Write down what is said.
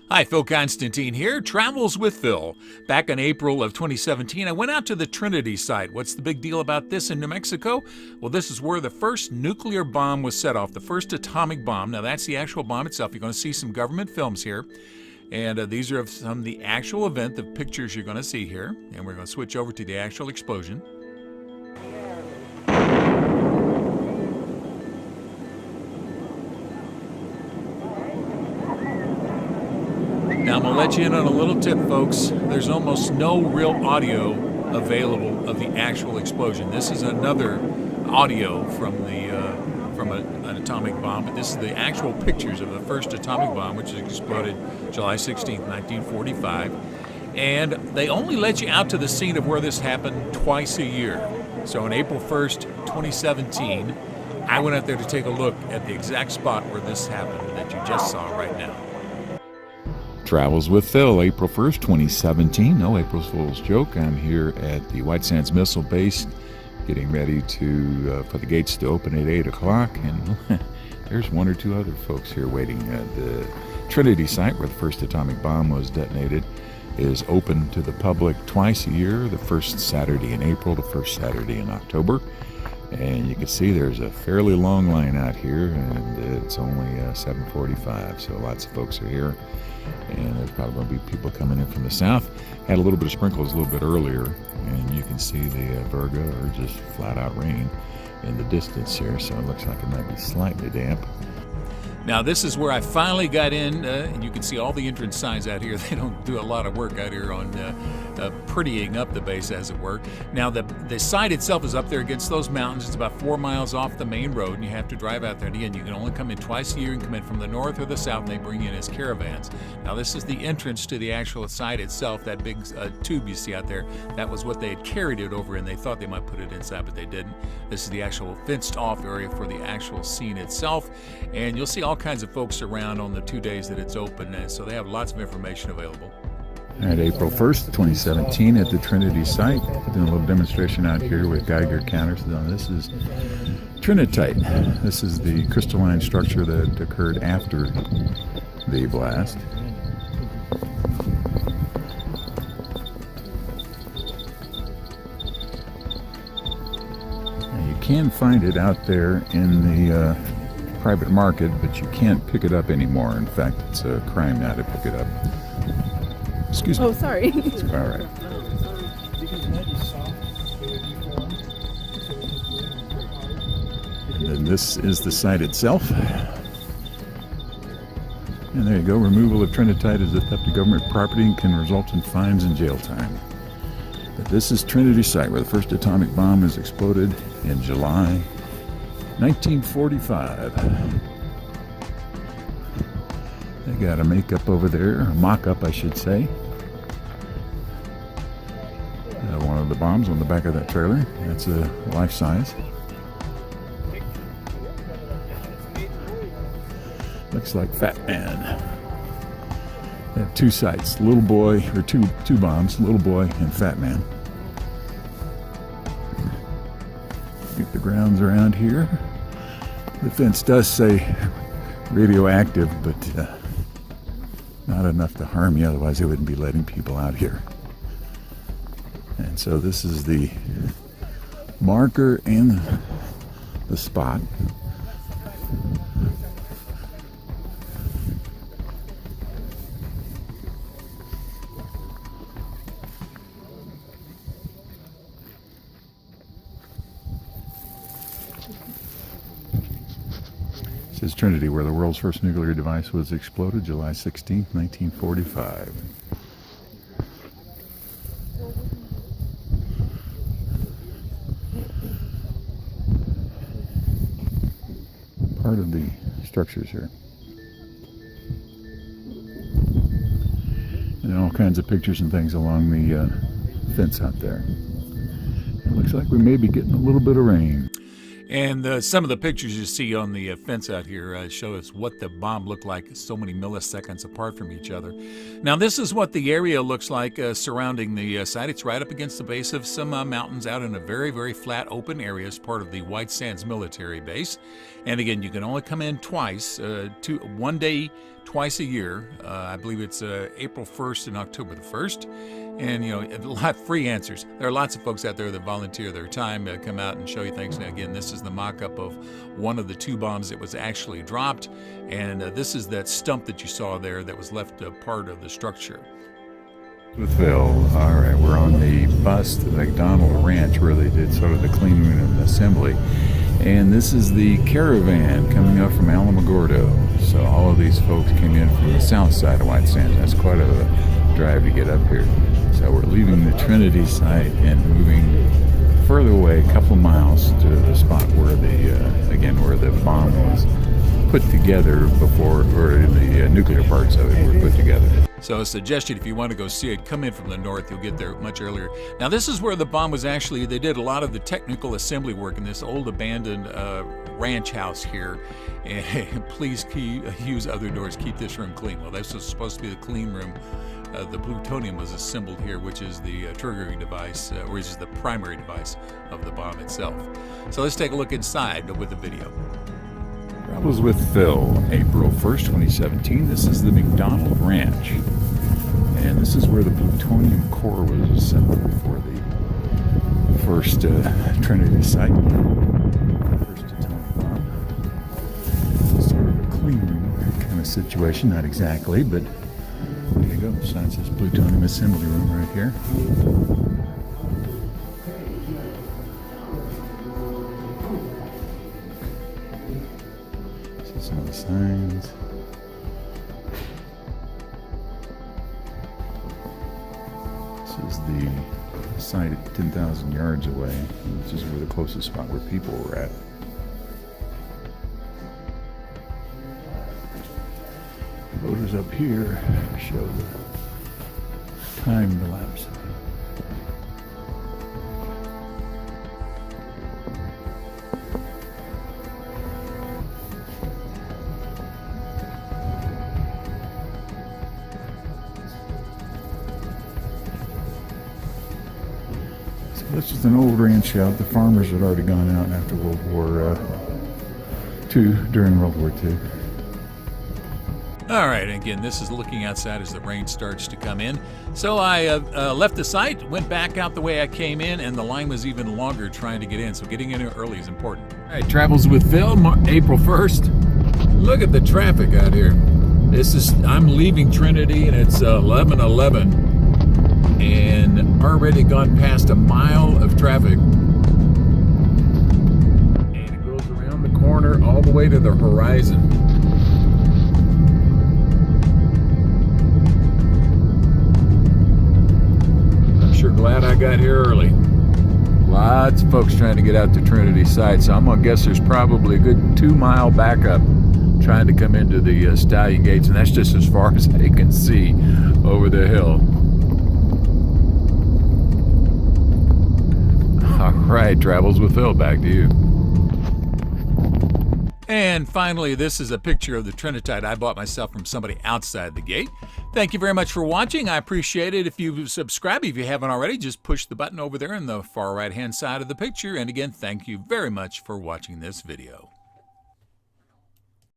Hi, Phil Konstantin here, Travels with Phil. Back in April of 2017, I went out to the Trinity Site. What's the big deal about this in New Mexico? Well, this is where the first nuclear bomb was set off, the first atomic bomb. Now, that's the actual bomb itself. You're going to see some government films here. And these are some of the actual event, the pictures you're going to see here. And we're going to switch over to the actual explosion. Now, I'm going to let you in on a little tip, folks. There's almost no real audio available of the actual explosion. This is another audio from an atomic bomb, but this is the actual pictures of the first atomic bomb, which exploded July 16th, 1945. And they only let you out to the scene of where this happened twice a year. So on April 1st, 2017, I went out there to take a look at the exact spot where this happened that you just saw right now. Travels with Phil, April 1st, 2017. No April Fool's joke. I'm here at the White Sands Missile Base getting ready for the gates to open at 8 o'clock. And there's one or two other folks here waiting. The Trinity Site, where the first atomic bomb was detonated, is open to the public twice a year, the first Saturday in April, the first Saturday in October. And you can see there's a fairly long line out here, and it's only 7:45, so lots of folks are here. And there's probably going to be people coming in from the south. Had a little bit of sprinkles a little bit earlier, and you can see the Virga, or just flat out rain, in the distance here, so it looks like it might be slightly damp. Now, this is where I finally got in, and you can see all the entrance signs out here. They don't do a lot of work out here on prettying up the base, as it were. Now, the site itself is up there against those mountains. It's about 4 miles off the main road, and you have to drive out there. And again, you can only come in twice a year. You can come in from the north or the south, and they bring you in as caravans. Now, this is the entrance to the actual site itself. That big tube you see out there, that was what they had carried it over in. They thought they might put it inside, but they didn't. This is the actual fenced-off area for the actual scene itself, and you'll see all kinds of folks around on the 2 days that it's open, and so they have lots of information available. At April 1st, 2017, at the Trinity Site, doing a little demonstration out here with Geiger counters. Now, this is Trinitite. This is the crystalline structure that occurred after the blast. Now, you can find it out there in the private market, but you can't pick it up anymore. In fact, it's a crime now to pick it up. Excuse me. Oh, sorry. It's all right. And then this is the site itself. And there you go. Removal of Trinitite is a theft of government property and can result in fines and jail time. But this is Trinity Site, where the first atomic bomb is exploded in July 1945. They got a make-up over there, a mock-up, I should say. One of the bombs on the back of that trailer. That's a life-size. Looks like Fat Man. They have two sites, Little Boy, or two bombs, Little Boy and Fat Man. Get the grounds around here. The fence does say radioactive, but not enough to harm you, otherwise they wouldn't be letting people out here. And so this is the marker and the spot. This is Trinity, where the world's first nuclear device was exploded, July 16, 1945. Part of the structures here. And all kinds of pictures and things along the fence out there. It looks like we may be getting a little bit of rain. And some of the pictures you see on the fence out here show us what the bomb looked like so many milliseconds apart from each other. Now, this is what the area looks like surrounding the site. It's right up against the base of some mountains out in a very, very flat open area as part of the White Sands military base. And again, you can only come in twice, one day, twice a year. I believe it's April 1st and October the 1st. And, you know, a lot of free answers. There are lots of folks out there that volunteer their time to come out and show you things. Now, again, this is the mock-up of one of the 2 bombs that was actually dropped. And this is that stump that you saw there that was left part of the structure. With Phil. All right, we're on the bus to the McDonald Ranch where they did sort of the clean room assembly. And this is the caravan coming up from Alamogordo. So all of these folks came in from the south side of White Sands. That's quite a drive to get up here. So we're leaving the Trinity Site and moving further away, a couple miles to the spot where where the bomb was put together before, or the nuclear parts of it were put together. So a suggestion, if you want to go see it, come in from the north. You'll get there much earlier. Now, this is where the bomb was actually, they did a lot of the technical assembly work in this old abandoned ranch house here. And please use other doors. Keep this room clean. Well, this was supposed to be the clean room. The plutonium was assembled here, which is the triggering device, which is the primary device of the bomb itself. So let's take a look inside with the video. Travels with Phil, April 1st, 2017. This is the McDonald Ranch. And this is where the plutonium core was assembled for the first Trinity Site. First atomic bomb. This is sort of a clean room kind of situation, not exactly, but there you go. Sign says plutonium assembly room right here. Some of the signs. This is the site at 10,000 yards away. This is where the closest spot where people were at. The photos up here show the time lapse. This is an old ranch out. The farmers had already gone out after World War II, during World War II. All right, again, this is looking outside as the rain starts to come in. So I left the site, went back out the way I came in, and the line was even longer trying to get in. So getting in early is important. All right, Travels with Phil, April 1st. Look at the traffic out here. I'm leaving Trinity, and it's 11:11. And already gone past a mile of traffic. And it goes around the corner all the way to the horizon. I'm sure glad I got here early. Lots of folks trying to get out to Trinity Site, so I'm gonna guess there's probably a good 2-mile backup trying to come into the Stallion Gates, and that's just as far as they can see over the hill. All right, Travels with Phil, back to you. And finally, this is a picture of the Trinitite I bought myself from somebody outside the gate. Thank you very much for watching. I appreciate it. If you subscribe, if you haven't already, just push the button over there in the far right-hand side of the picture. And again, thank you very much for watching this video.